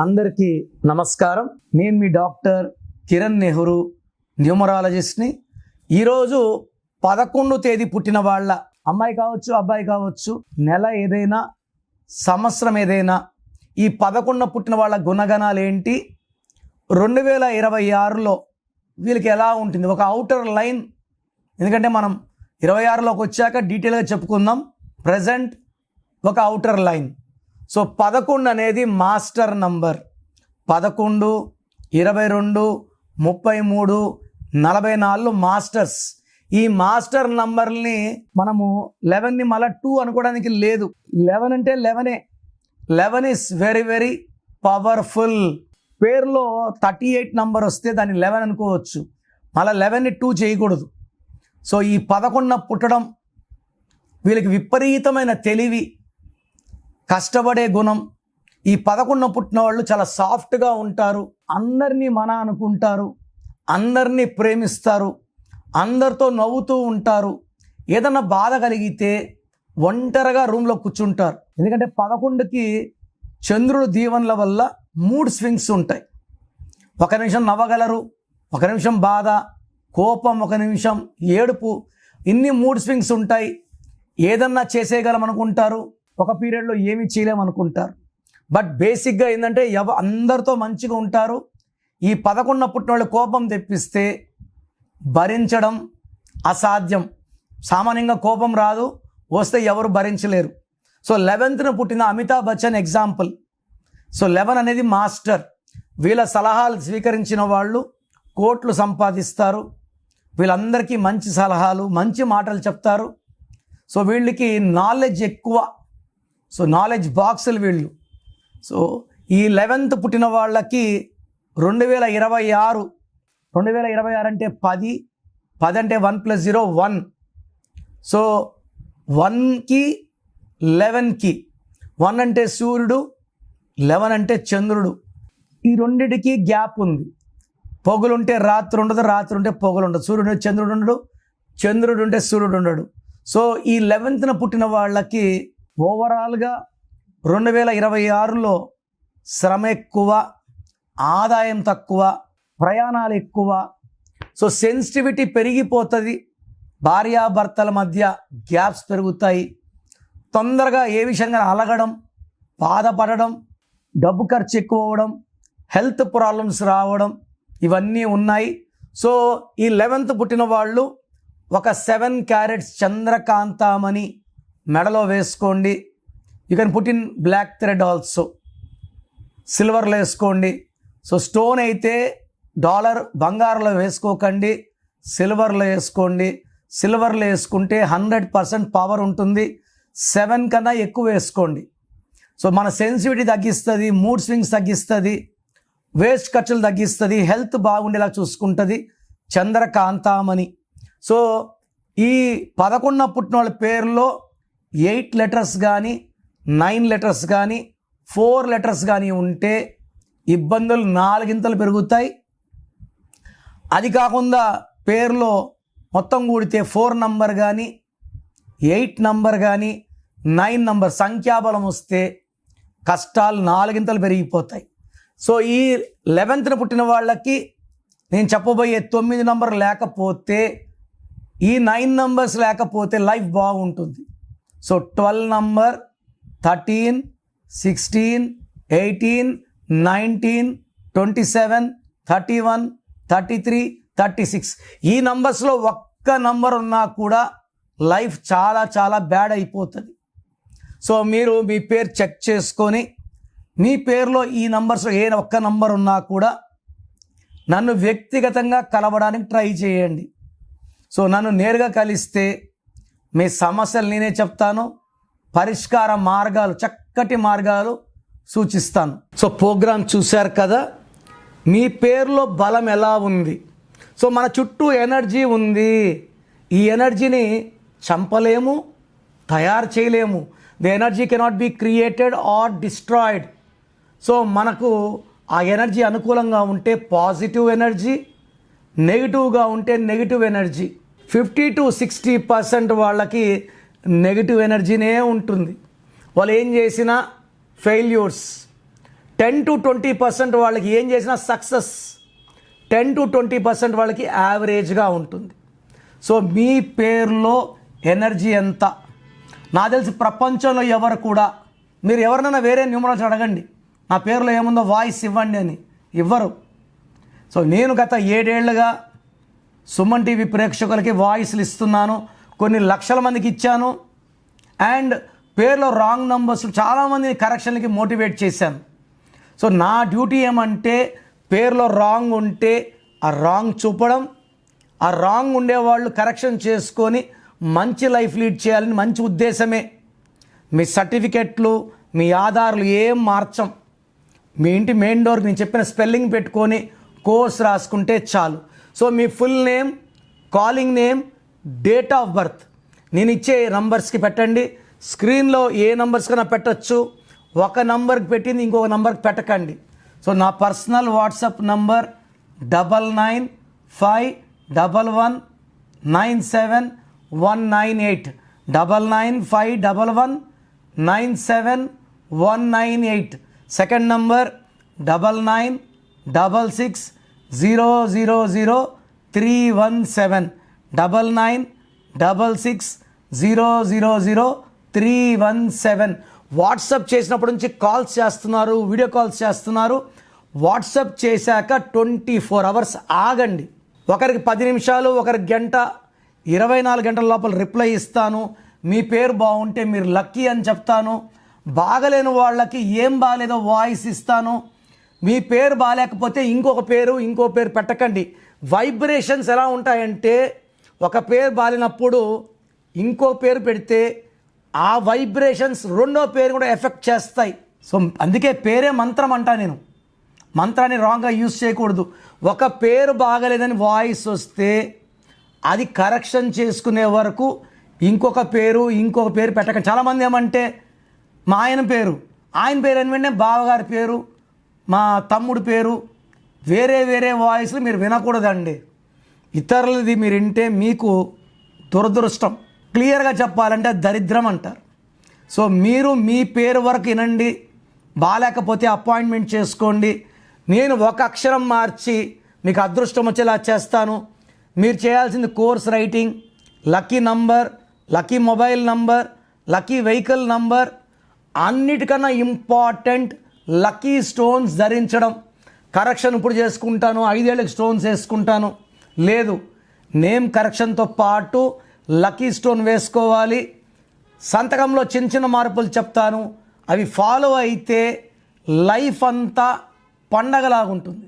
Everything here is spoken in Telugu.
అందరికీ నమస్కారం. నేను మీ డాక్టర్ కిరణ్ నెహ్రూ, న్యూమరాలజిస్ట్ని. ఈరోజు 11 తేదీ పుట్టిన వాళ్ళ అమ్మాయి కావచ్చు, అబ్బాయి కావచ్చు, నెల ఏదైనా, సంవత్సరం ఏదైనా, ఈ 11 పుట్టిన వాళ్ళ గుణగణాలు ఏంటి, 2026లో వీళ్ళకి ఎలా ఉంటుంది, ఒక అవుటర్ లైన్. ఎందుకంటే మనం 26లోకి వచ్చాక డీటెయిల్గా చెప్పుకుందాం. ప్రజెంట్ ఒక అవుటర్ లైన్. సో 11 అనేది మాస్టర్ నంబర్. 11, 22, 33, 44 మాస్టర్స్. ఈ మాస్టర్ నంబర్ని మనము 11ని మళ్ళీ 2 అనుకోవడానికి లేదు. 11 అంటే 11. 11 ఈస్ వెరీ వెరీ పవర్ఫుల్. పేరులో 38 నంబర్ వస్తే దాన్ని 11 అనుకోవచ్చు, మళ్ళీ 11ని 2 చేయకూడదు. సో ఈ 11 పుట్టడం వీళ్ళకి విపరీతమైన తెలివి, కష్టపడే గుణం. ఈ 11 పుట్టిన వాళ్ళు చాలా సాఫ్ట్గా ఉంటారు, అందరినీ మన అనుకుంటారు, అందరినీ ప్రేమిస్తారు, అందరితో నవ్వుతూ ఉంటారు. ఏదన్నా బాధ కలిగితే ఒంటరిగా రూమ్లో కూర్చుంటారు. ఎందుకంటే 11కి చంద్రుడు దీవెనల వల్ల మూడ్ స్వింగ్స్ ఉంటాయి. ఒక నిమిషం నవ్వగలరు, ఒక నిమిషం బాధ, కోపం, ఒక నిమిషం ఏడుపు, ఇన్ని మూడ్ స్వింగ్స్ ఉంటాయి. ఏదన్నా చేసేయగలం అనుకుంటారు, ఒక పీరియడ్లో ఏమీ చేయలేమనుకుంటారు. బట్ బేసిక్గా ఏంటంటే అందరితో మంచిగా ఉంటారు. ఈ 11 పుట్టిన వాళ్ళు కోపం తెప్పిస్తే భరించడం అసాధ్యం. సామాన్యంగా కోపం రాదు, వస్తే ఎవరు భరించలేరు. సో 11న పుట్టిన అమితాబ్ బచ్చన్ ఎగ్జాంపుల్. సో 11 అనేది మాస్టర్. వీళ్ళ సలహాలు స్వీకరించిన వాళ్ళు కోట్లు సంపాదిస్తారు. వీళ్ళందరికీ మంచి సలహాలు, మంచి మాటలు చెప్తారు. సో వీళ్ళకి నాలెడ్జ్ ఎక్కువ. సో నాలెడ్జ్ బాక్సులు వీళ్ళు. సో ఈ 11th పుట్టిన వాళ్ళకి 2026 అంటే 10 అంటే 1 + 0 1. సో 1కి 11కి 1 అంటే సూర్యుడు, 11 అంటే చంద్రుడు. ఈ రెండిటికి గ్యాప్ ఉంది. పొగులుంటే రాత్రి ఉండదు, రాత్రి ఉంటే పొగలు ఉండదు. సూర్యుడు చంద్రుడు ఉండడు, చంద్రుడు ఉంటే సూర్యుడు ఉండడు. సో ఈ 11th పుట్టిన వాళ్ళకి ఓవరాల్గా 2026లో శ్రమ ఎక్కువ, ఆదాయం తక్కువ, ప్రయాణాలు ఎక్కువ. సో సెన్సిటివిటీ పెరిగిపోతుంది. భార్యాభర్తల మధ్య గ్యాప్స్ పెరుగుతాయి. తొందరగా ఏ విషయంగా అలగడం, బాధపడడం, డబ్బు ఖర్చు ఎక్కువ అవ్వడం, హెల్త్ ప్రాబ్లమ్స్ రావడం, ఇవన్నీ ఉన్నాయి. సో ఈ 11th పుట్టిన వాళ్ళు ఒక 7 క్యారెట్స్ చంద్రకాంతామణి మెడలో వేసుకోండి. You can put in black thread also. సిల్వర్లో వేసుకోండి. సో స్టోన్ అయితే డాలర్, బంగారంలో వేసుకోకండి, సిల్వర్లో వేసుకోండి. సిల్వర్లో వేసుకుంటే 100% పవర్ ఉంటుంది. 7 కన్నా ఎక్కువ వేసుకోండి. సో మన సెన్సిటివిటీ తగ్గిస్తుంది, మూడ్ స్వింగ్స్ తగ్గిస్తుంది, వేస్ట్ ఖర్చులు తగ్గిస్తుంది, హెల్త్ బాగుండేలా చూసుకుంటుంది చంద్రకాంతామణి. సో ఈ 11 పుట్టిన వాళ్ళ పేరులో 8 లెటర్స్ కానీ, 9 లెటర్స్ కానీ, 4 లెటర్స్ కానీ ఉంటే ఇబ్బందులు 4 పెరుగుతాయి. అది కాకుండా పేరులో మొత్తం కూడితే 4 నంబర్ కానీ, 8 నంబర్ కానీ, 9 నంబర్ సంఖ్యాబలం వస్తే కష్టాలు 4 పెరిగిపోతాయి. సో ఈ 11th పుట్టిన వాళ్ళకి నేను చెప్పబోయే 9 నంబర్ లేకపోతే, ఈ 9 నంబర్స్ లేకపోతే లైఫ్ బాగుంటుంది. సో 12 నంబర్, 13, 16, 18, 19, 27, 31, 33, 36 ఈ నంబర్స్లో ఒక్క నంబర్ ఉన్నా కూడా లైఫ్ చాలా చాలా బ్యాడ్ అయిపోతుంది. సో మీరు మీ పేరు చెక్ చేసుకొని, మీ పేరులో ఈ నంబర్స్లో ఏ ఒక్క నంబర్ ఉన్నా కూడా నన్ను వ్యక్తిగతంగా కలవడానికి ట్రై చేయండి. సో నన్ను నేరుగా కలిస్తే మీ సమస్యలు నేనే చెప్తాను, పరిష్కార మార్గాలు, చక్కటి మార్గాలు సూచిస్తాను. సో ప్రోగ్రామ్ చూశారు కదా, మీ పేరులో బలం ఎలా ఉంది. సో మన చుట్టూ ఎనర్జీ ఉంది. ఈ ఎనర్జీని చంపలేము, తయారు చేయలేము. The energy cannot be created or destroyed. So మనకు ఆ ఎనర్జీ అనుకూలంగా ఉంటే పాజిటివ్ ఎనర్జీ, నెగిటివ్గా ఉంటే నెగిటివ్ ఎనర్జీ. 50 to 60% వాళ్ళకి నెగిటివ్ ఎనర్జీనే ఉంటుంది. వాళ్ళు ఏం చేసినా ఫెయిల్యూర్స్, 10-20% వాళ్ళకి ఏం చేసినా సక్సెస్, 10-20% వాళ్ళకి యావరేజ్గా ఉంటుంది. సో మీ పేరులో ఎనర్జీ ఎంత? నాకు తెలిసి ప్రపంచంలో ఎవరు కూడా, మీరు ఎవరినైనా వేరే న్యూమరాలజీ అడగండి, నా పేరులో ఏముందో వాయిస్ ఇవ్వండి అని, ఇవ్వరు. సో నేను గత 7 ఏళ్లుగా సుమన్ టీవీ ప్రేక్షకులకి వాయిస్లు ఇస్తున్నాను, కొన్ని లక్షల మందికి ఇచ్చాను. అండ్ పేరులో రాంగ్ నంబర్స్ చాలామందిని కరెక్షన్లకి మోటివేట్ చేశాను. సో నా డ్యూటీ ఏమంటే పేరులో రాంగ్ ఉంటే ఆ రాంగ్ చూపడం, ఆ రాంగ్ ఉండేవాళ్ళు కరెక్షన్ చేసుకొని మంచి లైఫ్ లీడ్ చేయాలని మంచి ఉద్దేశమే. మీ సర్టిఫికెట్లు, మీ ఆధార్లు ఏం మార్చం. మీ ఇంటి మెయిన్ డోర్కి నేను చెప్పిన స్పెల్లింగ్ పెట్టుకొని కోర్స్ రాసుకుంటే చాలు. So me full name, calling name, date of birth నేను ఇచ్చే నంబర్స్కి పెట్టండి. స్క్రీన్లో ఏ నంబర్స్ కన్నా పెట్టచ్చు, ఒక నంబర్కి పెట్టింది ఇంకొక నంబర్కి పెట్టకండి. సో నా personal WhatsApp number 9951197198, 9951197198. Second number 9966000317, 9966000317. WhatsApp చేసినప్పటి నుంచి కాల్స్ చేస్తున్నారు, వీడియో కాల్స్ చేస్తున్నారు. వాట్సాప్ చేశాక 24 అవర్స్ ఆగండి. ఒకరికి 10 నిమిషాలు, ఒకరికి గంట, 24 గంటల లోపల రిప్లై ఇస్తాను. మీ పేరు బాగుంటే మీరు లక్కీ అని చెప్తాను. బాగలేని వాళ్ళకి ఏం బాగాలేదో వాయిస్ ఇస్తాను. మీ పేరు బాగాలేకపోతే ఇంకో పేరు పెట్టకండి. వైబ్రేషన్స్ ఎలా ఉంటాయంటే, ఒక పేరు బాగాలేనప్పుడు ఇంకో పేరు పెడితే ఆ వైబ్రేషన్స్ రెండో పేరు కూడా ఎఫెక్ట్ చేస్తాయి. సో అందుకే పేరే మంత్రం అంటా నేను. మంత్రాన్ని రాంగ్గా యూజ్ చేయకూడదు. ఒక పేరు బాగలేదని వాయిస్ వస్తే అది కరెక్షన్ చేసుకునే వరకు ఇంకొక పేరు పెట్టకండి. చాలామంది ఏమంటే మా ఆయన పేరు అని వెంటనే బావగారి పేరు, మా తమ్ముడు పేరు, వేరే వాయిస్లు మీరు వినకూడదండి. ఇతరులది మీరు వింటే మీకు దురదృష్టం. క్లియర్గా చెప్పాలంటే దరిద్రం అంటారు. సో మీరు మీ పేరు వరకు వినండి. బాగాలేకపోతే అపాయింట్మెంట్ చేసుకోండి. నేను ఒక అక్షరం మార్చి మీకు అదృష్టం వచ్చేలా చేస్తాను. మీరు చేయాల్సింది course writing, lucky number, lucky mobile number, lucky vehicle number, అన్నిటికన్నా ఇంపార్టెంట్ లక్కీ స్టోన్స్ ధరించడం. కరెక్షన్ ఇప్పుడు చేసుకుంటాను, 5 ఏళ్ళకి స్టోన్స్ వేసుకుంటాను లేదు. నేమ్ కరెక్షన్తో పాటు లక్కీ స్టోన్ వేసుకోవాలి. సంతకంలో చిన్న మార్పులు చెప్తాను, అవి ఫాలో అయితే లైఫ్ అంతా పండగలాగుంటుంది.